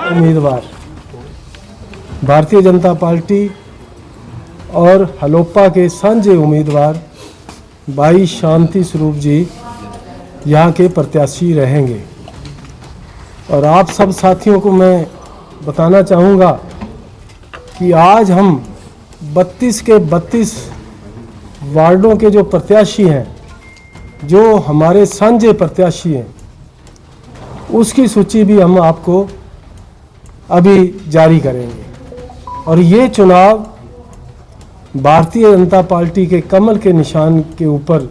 उम्मीदवार भारतीय जनता पार्टी और हलोपा के साझे उम्मीदवार भाई शांति स्वरूप जी यहाँ के प्रत्याशी रहेंगे। और आप सब साथियों को मैं बताना चाहूँगा कि आज हम 32 के 32 वार्डों के जो प्रत्याशी हैं, जो हमारे साझे प्रत्याशी हैं, उसकी सूची भी हम आपको अभी जारी करेंगे। और ये चुनाव भारतीय जनता पार्टी के कमल के निशान के ऊपर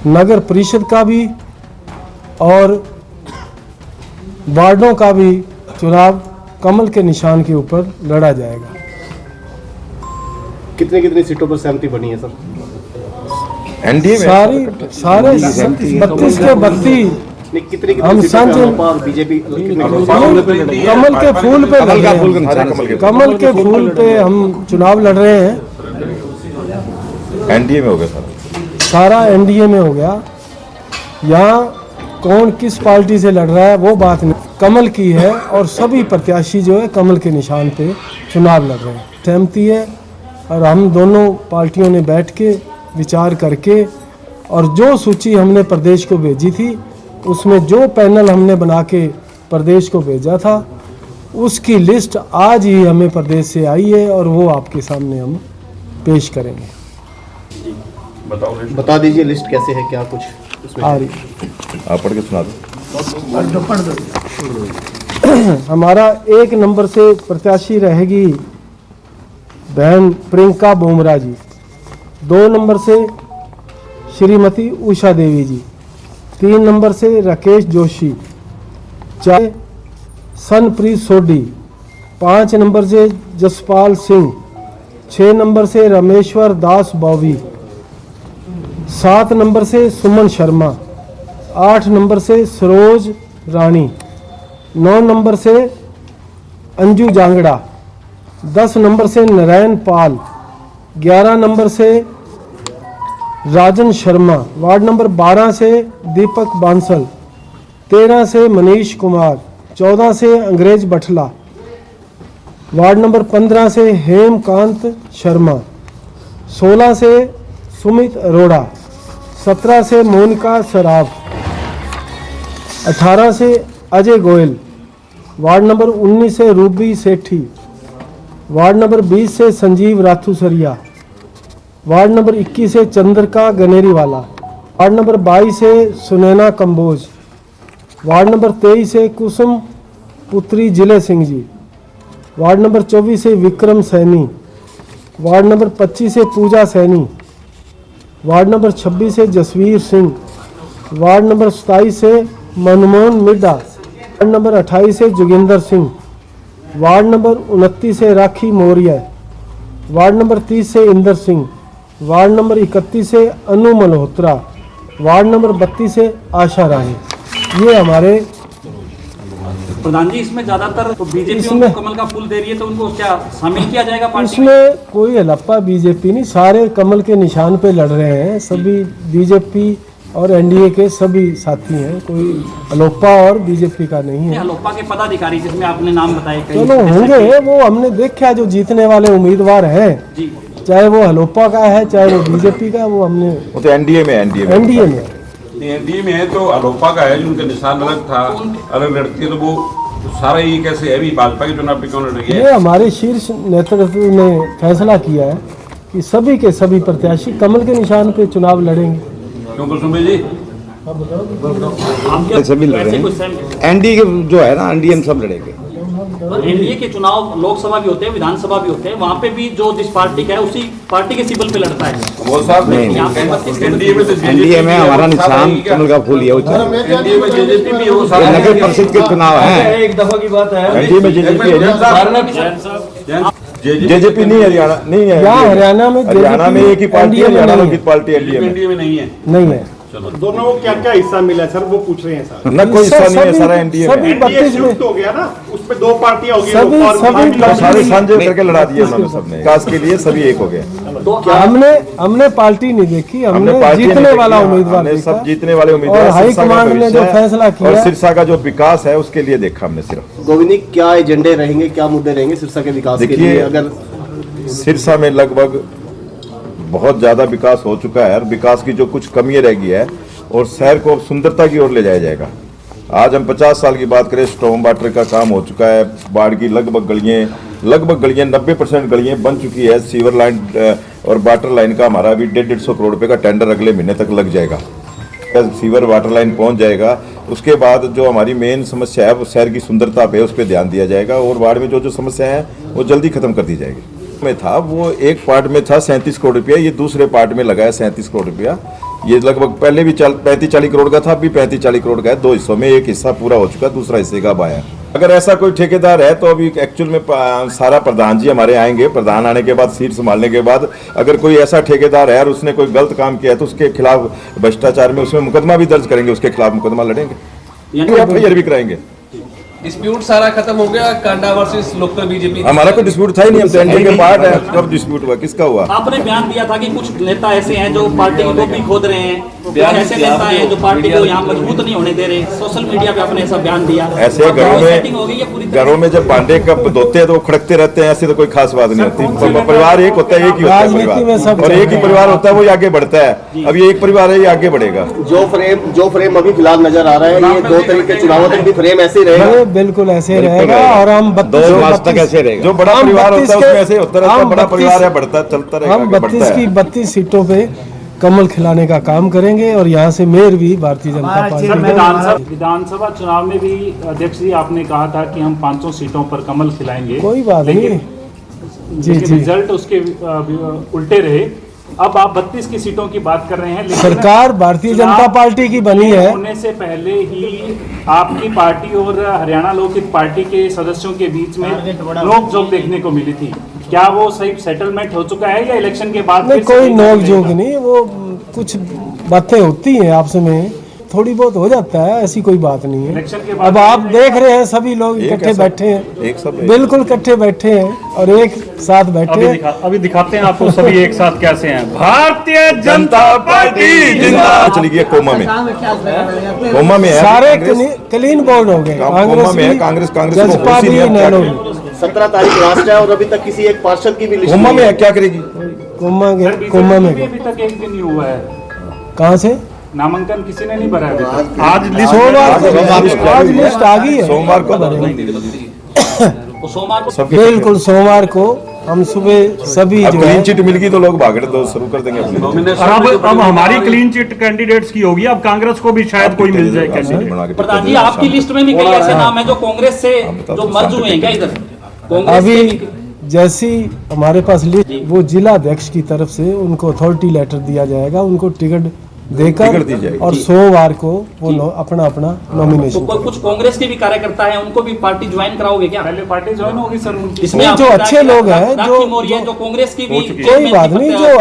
नगर परिषद का भी और वार्डों का भी चुनाव कमल के निशान के ऊपर लड़ा जाएगा। कितनी सीटों पर सहमति बनी है सर? एनडीए में सारे 32 के 32 कितनी हम साझे और बीजेपी कमल के फूल पे लड़ रहे हैं। कमल के फूल पे हम चुनाव लड़ रहे हैं। एनडीए में हो गया सर, सारा एनडीए में हो गया। यहाँ कौन किस पार्टी से लड़ रहा है वो बात नहीं, कमल की है। और सभी प्रत्याशी जो है कमल के निशान पे चुनाव लड़ रहे हैं। सहमति है और हम दोनों पार्टियों ने बैठ के विचार करके और जो सूची हमने प्रदेश को भेजी थी, उसमें जो पैनल हमने बना के प्रदेश को भेजा था, उसकी लिस्ट आज ही हमें प्रदेश से आई है और वो आपके सामने हम पेश करेंगे। बता दीजिए लिस्ट कैसे है, क्या कुछ उसमें आ रही आप पढ़ के सुना दो। हमारा 1 नंबर से प्रत्याशी रहेगी बहन प्रियंका बोमरा जी। 2 नंबर से श्रीमती उषा देवी जी। 3 नंबर से राकेश जोशी। 4 सनप्रीत सोडी। 5 नंबर से जसपाल सिंह। 6 नंबर से रामेश्वर दास बॉबी। 7 नंबर से सुमन शर्मा। 8 नंबर से सरोज रानी। 9 नंबर से अंजू जांगड़ा। 10 नंबर से नारायण पाल। 11 नंबर से राजन शर्मा। वार्ड नंबर 12 से दीपक बांसल। 13 से मनीष कुमार। 14 से अंग्रेज बठला। वार्ड नंबर 15 से हेमकांत शर्मा। 16 से सुमित अरोड़ा। 17 से मोनिका सराफ। 18 से अजय गोयल। वार्ड नंबर 19 से रूबी सेठी। वार्ड नंबर 20 से संजीव राथुसरिया। वार्ड नंबर 21 से चंद्रिका गनेरीवाला। वार्ड नंबर 22 से सुनैना कंबोज। वार्ड नंबर 23 से कुसुम पुत्री जिले सिंह जी। वार्ड नंबर 24 से विक्रम सैनी। वार्ड नंबर 25 से पूजा सैनी। वार्ड नंबर 26 से जसवीर सिंह। वार्ड नंबर 27 से मनमोहन मिड्डा। वार्ड नंबर 28 से जोगिंदर सिंह। वार्ड नंबर 29 से राखी मौर्य। वार्ड नंबर 30 से इंदर सिंह। वार्ड नंबर 31 से अनु मल्होत्रा। वार्ड नंबर 32 से आशा रानी। ये हमारे प्रधान जी। इसमें ज्यादातर तो बीजेपी उनको कमल का फूल दे रही है, तो उनको क्या शामिल किया जाएगा पार्टी में? इसमें कोई हलप्पा बीजेपी नहीं, सारे कमल के निशान पे लड़ रहे हैं। सभी बीजेपी और एनडीए के सभी साथी हैं, कोई हलोपा और बीजेपी का नहीं है। हलोपा के पदाधिकारी जिसमें आपने नाम बताए, चलो होंगे, वो हमने देखा जो जीतने वाले उम्मीदवार हैं, चाहे वो हलोपा का है चाहे वो बीजेपी का, वो हमने वो तो एनडीए में एनडीए में है। तो हलोपा का है, उनका निशान अलग था, अलग लड़ती है, तो वो सारा ये कैसे है? अभी भाजपा के चुनाव पे क्यों लड़ रही है? ये हमारे शीर्ष नेतृत्व ने फैसला किया है कि सभी के सभी प्रत्याशी कमल के निशान पे चुनाव लड़ेंगे। क्यों कुसुम जी? सभी लड़ रहे हैं। एनडीए के जो है ना, एनडीए में सब लड़ेंगे। एनडीए के चुनाव लोकसभा भी होते हैं, विधानसभा भी होते हैं, वहाँ पे भी जो जिस पार्टी का है उसी पार्टी के सिंबल पे लड़ता है। वो साहब एनडीए में हमारा निशान कमल का फूल है। एनडीए में जेजेपी भी हो, नगर परिषद के चुनाव है, एक दफा की बात है। एनडीए में जेजेपी है। जेजेपी नहीं, हरियाणा नहीं है। हरियाणा में एक ही पार्टी है, हरियाणा की पार्टी एनडीए में नहीं है। नहीं है। दोनों को क्या क्या हिस्सा मिला सर, वो पूछ रहे हैं सर। ना कोई हिस्सा नहीं है, सारा एनडीए में सभी एनडीए 32 में शिफ्ट हो गया ना, उसमें दो पार्टियां हो गई, सभी- लोकपाल सभी पार्टी लोग- सारे साझे करके लड़ा दिए उन्होंने सबने, विकास के लिए सभी एक हो गए। तो हमने पार्टी नहीं देखी, हमने पार्टी जीतने नहीं वाला देखी, उम्मीदवार हमने देखा। सब जीतने वाले उम्मीदवार, और हाई सिरसा का कमांड ने जो भविष्य फैसला किया और सिरसा का जो विकास है उसके लिए देखा हमने सिर्फ। गोविंद, क्या एजेंडे रहेंगे, क्या मुद्दे रहेंगे सिरसा के विकास के देखिए, लिए? अगर सिरसा में लगभग बहुत ज्यादा विकास हो चुका है और विकास की जो कुछ कमियां रह गई है और शहर को अब सुंदरता की ओर ले जाया जाएगा। आज हम 50 साल की बात करें, स्टॉर्म वाटर का काम हो चुका है, बाढ़ की लगभग गलियां 90% गलियां बन चुकी है, सीवर लाइन और वाटर लाइन का हमारा अभी 150 करोड़ रुपए का टेंडर अगले महीने तक लग जाएगा। सीवर वाटर लाइन पहुंच जाएगा, उसके बाद जो हमारी मेन समस्या है वो शहर की सुंदरता पे, उस पर ध्यान दिया जाएगा और वार्ड में जो समस्या है वो जल्दी खत्म कर दी जाएगी। में था वो एक पार्ट में था 37 करोड़ रुपया, ये दूसरे पार्ट में लगा है 37 करोड़ रुपया। ये लगभग पहले भी 35-40 करोड़ का था, अभी 35-40 करोड़ का है, दो हिस्सों में, एक हिस्सा पूरा हो चुका है, दूसरा हिस्से का अब आया। अगर ऐसा कोई ठेकेदार है तो अभी एक्चुअल में सारा प्रधान जी हमारे आएंगे, प्रधान आने के बाद सीट संभालने के बाद अगर कोई ऐसा ठेकेदार है और उसने कोई गलत काम किया है तो उसके खिलाफ भ्रष्टाचार में उसमें मुकदमा भी दर्ज करेंगे, उसके खिलाफ मुकदमा लड़ेंगे, एफआईआर भी कराएंगे। डिस्प्यूट सारा खत्म हो गया, कांडा वर्सेस लोकल बीजेपी। हमारा कोई डिस्प्यूट था ही नहीं, हम तो एनडीए के पार्ट है। कब डिस्प्यूट हुआ, किसका हुआ? आपने बयान दिया था कि कुछ नेता ऐसे हैं जो पार्टी की कॉपी खोद रहे हैं, कुछ बयान ऐसे दिया नेता हैं आपने, जो पार्टी को मीडिया यहाँ मजबूत नहीं होने दे रहे। सोशल मीडिया पे आपने ऐसा बयान दिया। ऐसे अब घरों वो सेटिंग हो गई है पूरी में तरह घरों में जब भांडे कब धोते हैं तो वो खड़कते रहते हैं, ऐसे तो कोई खास बात नहीं होती। परिवार एक होता है, एक ही होता है राजनीति में सब परिवार, और एक ही परिवार होता है, वो आगे बढ़ता है। अब ये एक परिवार है, ये आगे बढ़ेगा। जो फ्रेम अभी फिलहाल नजर आ रहा है, ये 2 तारीख के चुनावों तक भी फ्रेम ऐसे ही रहेगा। ये बिल्कुल ऐसे रहेगा और हम 32 जो बड़ा हम परिवार 32 होता है उसमें के- ऐसे होता रहता है, हम बड़ा 32 परिवार है, बढ़ता चलता रहेगा, हम आगे 32 बढ़ता की है। 32 सीटों पे कमल खिलाने का काम करेंगे और यहाँ से मेयर भी भारतीय जनता पार्टी का। विधानसभा चुनाव में भी अध्यक्ष जी आपने कहा था कि हम 500 सीटों पर कमल खिलाएंगे। कोई बात नहीं। जी लेकिन जी, रिजल्ट उसके उल्टे रहे। अब आप 32 की सीटों की बात कर रहे हैं, लेकिन सरकार भारतीय जनता चुनाव पार्टी की बनी है। होने से पहले ही आपकी पार्टी और हरियाणा लोकहित पार्टी के सदस्यों के बीच में नोकझोंक देखने को मिली थी। क्या वो सही सेटलमेंट हो चुका है या इलेक्शन के बाद नहीं, फिर से कोई कहीं नोक मिलेगा? झोंक नहीं, वो कुछ बातें होती हैं आपस में, थोड़ी बहुत हो जाता है, ऐसी कोई बात नहीं है। इलेक्शन के बाद अब आप देख रहे हैं सभी लोग एक इकट्ठे ऐसा- बैठे हैं, एक सब बिल्कुल इकट्ठे बैठे हैं और एक साथ बैठे हैं। अभी दिखाते हैं आपको सभी एक साथ कैसे हैं। भारतीय जनता पार्टी जिंदाबाद। चली गई कोमा में, कोमा में है सारे कांग्रेस। क्लीन बोर्ड हो गए, कोमा कांग्रेस में है, भी, कांग्रेस को जसपा होश ही भी, नहीं है, नैनो क्या भी। 17 तारीख लास्ट है और अभी तक किसी एक पार्षद की भी लिस्ट कोमा नहीं में है। है, क्या करेगी? कोमा सर, में बीजेपी अभी तक एक दिन ही हुआ है, कहाँ से? नामांकन किसी ने नहीं भरा है अभी तक। आज सोमवार को सोमवार आज लिस्ट आ गई है, सोमवार को तो सोमवार को सबके बिल्कुल सोमवार को हम सुबह सभी अब जो क्लीन है चिट मिल गई तो लोग भागने तो शुरू कर देंगे अपने। अब हमारी क्लीन चिट कैंडिडेट्स की होगी, अब कांग्रेस को भी शायद कोई मिल जाए कैंडिडेट। बना के प्रधान जी, आपकी लिस्ट में भी कई ऐसे नाम है जो कांग्रेस से जो मर्ज हुए हैं क्या इधर कांग्रेस अभी से भी- जैसी हमारे पास लिस्ट, वो जिला अध्यक्ष की तरफ से उनको अथॉरिटी लेटर दिया जाएगा, उनको टिकट देकर टिकट दी जाएगी। और सोमवार को वो अपना तो नॉमिनेशन। कुछ कांग्रेस के भी कार्यकर्ता हैं, उनको भी पार्टी ज्वाइन कराओगे क्या? पहले पार्टी ज्वाइन होगी सर उनकी। इसमें नहीं, आपने जो कहा अच्छे कि लोग हैं, राखी मौर्य जो कांग्रेस की भी कोई बात नहीं, जो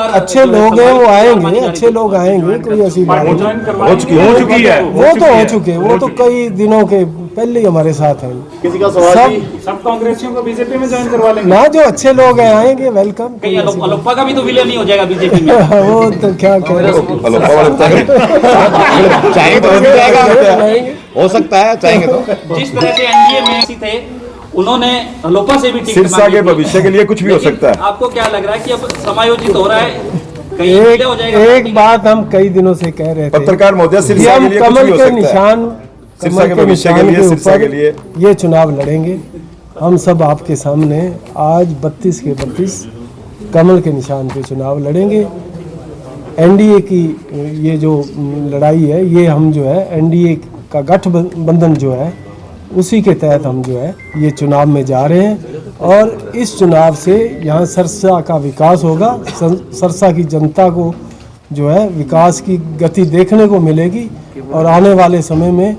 अच्छे लोग हैं वो आएंगे, अच्छे लोग आएंगे, कोई ऐसी बात पार्टी नहीं। ज्वाइन हो चुकी है। वो तो हो चुके, वो तो कई दिनों के पहले ही हमारे साथ हैं। किसी का सवाल सब जी? सब कांग्रेसियों को बीजेपी में ज्वाइन करवा लेंगे। ना, जो अच्छे लोग हैं आएंगे, वेलकम। कहीं अलोपा का भी तो विलय नहीं हो जाएगा बीजेपी में? वो तो क्या कह रहे हैं। अलोपा वाले चाहेंगे तो हो भी जाएगा, हो सकता है, चाहेंगे तो। जिस तरह से एनडीए में थे, उन्होंने अलोपा से भी टिकट सिरसा मांगी के थी। भविष्य के लिए कुछ भी हो लेकिन सकता है। आपको क्या लग रहा है कि अब समायोजित हो रहा है, कहीं विलय हो जाएगा? एक बात हम कई दिनों से कह रहे थे पत्रकार महोदय, कि सिरसा हम के लिए कुछ कमल भी हो के सकता है। निशान, सिरसा कमल के के भविष्य के निशान लिए, के सिरसा के ऊपर लिए ये चुनाव लड़ेंगे। हम सब आपके सामने आज 32 के 32 कमल के निशान पे चुनाव लड़ेंगे। एनडीए की ये जो लड़ाई है, ये हम जो है एनडीए का गठबंधन जो है उसी के तहत हम जो है ये चुनाव में जा रहे हैं और इस चुनाव से यहाँ सरसा का विकास होगा। सरसा की जनता को जो है विकास की गति देखने को मिलेगी और आने वाले समय में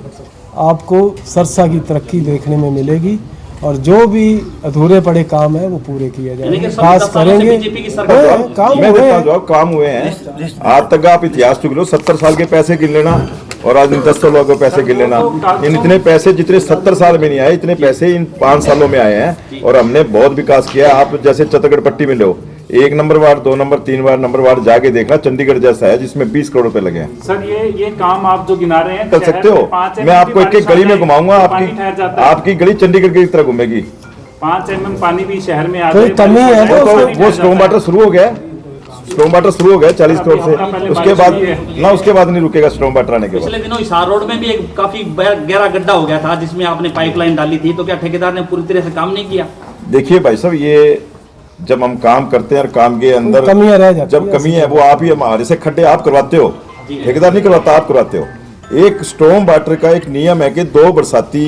आपको सरसा की तरक्की देखने में मिलेगी। और जो भी अधूरे पड़े काम है वो पूरे किए यानी कि जाएंगे, सब पास 10 सालों से करेंगे। बीजेपी की सरकार हाँ, काम मैं हुए देता हैं। हूँ जवाब, काम हुए हैं। आज तक आप इतिहास चुक लो, 70 साल के पैसे गिन लेना और आज इन 10 सालों के पैसे गिन लेना। इन इतने पैसे जितने 70 साल में नहीं आए, इतने पैसे इन 5 सालों में आए हैं और हमने बहुत विकास किया। आप जैसे चतरगढ़ पट्टी में लो, 1 number ward, 2 number, 3 number ward जाके देखना, चंडीगढ़ जैसा है जिसमें 20 करोड़ रुपए लगे हैं। सर ये काम आप जो गिना रहे हैं कर सकते हो, मैं आपको एक एक गली में घुमाऊंगा, आपकी गली चंडीगढ़ की तरह घूमेगी। 5 mm पानी भी शहर में आ कोई जाए, कमी है बारिश हो तो जाए, वो स्टॉर्म वाटर शुरू हो गया, स्टॉर्म वाटर शुरू हो गया 40 करोड़ से, उसके बाद ना, उसके बाद नहीं रुकेगा स्टॉर्म वाटर आने के बाद। पिछले दिनों हिसार रोड में भी एक काफी गहरा गड्ढा हो गया था जिसमें आपने पाइपलाइन डाली थी, तो क्या ठेकेदार ने पूरी तरह से काम नहीं किया? देखिए भाई साहब, ये जब हम काम करते हैं और काम के अंदर कमियां रह जाती जब हैं, कमी है वो आप ही हमारे से खड्डे आप करवाते हो, ठेकेदार नहीं करवाता, आप करवाते हो। एक स्टॉर्म वाटर का एक नियम है कि 2 बरसाती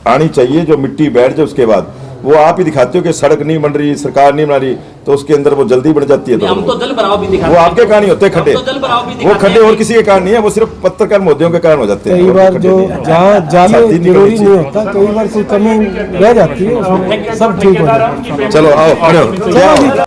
आनी चाहिए, जो मिट्टी बैठ जाए उसके बाद वो आप ही दिखाते हो कि सड़क नहीं बन रही, सरकार नहीं बना रही, तो उसके अंदर वो जल्दी बन जाती है। हम तो जल भराव भी दिखाते वो हैं। आपके कारण ही होते हैं खड्डे, हम तो जल भराव भी वो दिखाते खड्डे हैं और कि- किसी के कारण नहीं है, वो सिर्फ पत्रकार मोदियों के कारण हो जाते हैं। कई और बार खड्डे जो नहीं हैं। जहाँ जाने शादी नहीं जरूरी करनी नहीं होता, कई बार कोई कमी रह जाती है, उसमें सब ठीक हो जाता है। चलो आओ खड़े हो। चलो जी।